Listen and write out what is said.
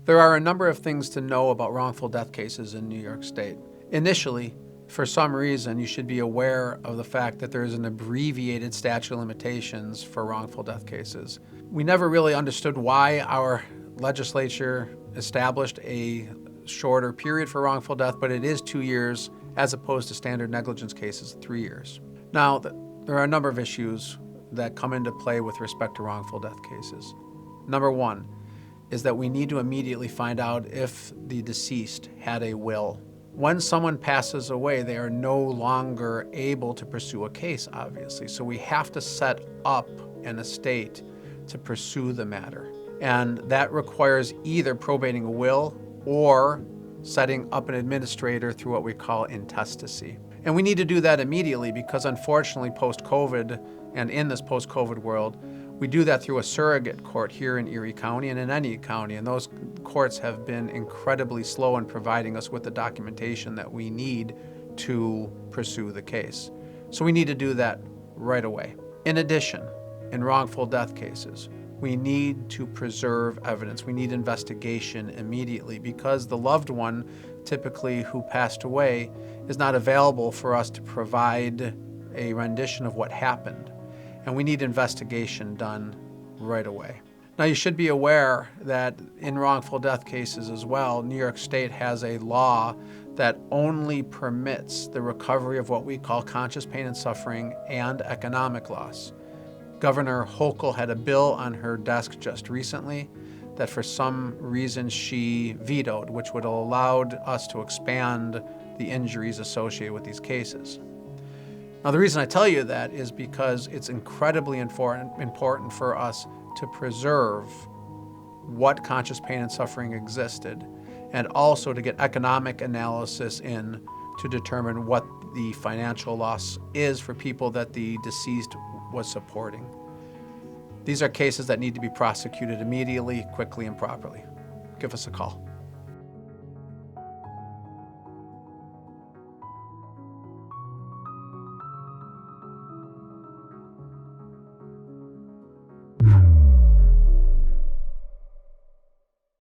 There are a number of things to know about wrongful death cases in New York State. Initially, for some reason, you should be aware of the fact that there is an abbreviated statute of limitations for wrongful death cases. We never really understood why our legislature established a shorter period for wrongful death, but it is 2 years as opposed to standard negligence cases, 3 years. Now, there are a number of issues that come into play with respect to wrongful death cases. Number one is that we need to immediately find out if the deceased had a will. When someone passes away, they are no longer able to pursue a case, obviously. So we have to set up an estate to pursue the matter. And that requires either probating a will or setting up an administrator through what we call intestacy. And we need to do that immediately because unfortunately post-COVID and in this post-COVID world, we do that through a surrogate court here in Erie County and in any county, and those courts have been incredibly slow in providing us with the documentation that we need to pursue the case. So we need to do that right away. In addition, in wrongful death cases, we need to preserve evidence. We need investigation immediately because the loved one, typically who passed away, is not available for us to provide a rendition of what happened. And we need investigation done right away. Now, you should be aware that in wrongful death cases as well, New York State has a law that only permits the recovery of what we call conscious pain and suffering and economic loss. Governor Hochul had a bill on her desk just recently that for some reason she vetoed, which would have allowed us to expand the injuries associated with these cases. Now, the reason I tell you that is because it's incredibly important for us to preserve what conscious pain and suffering existed, and also to get economic analysis in to determine what the financial loss is for people that the deceased was supporting. These are cases that need to be prosecuted immediately, quickly, and properly. Give us a call.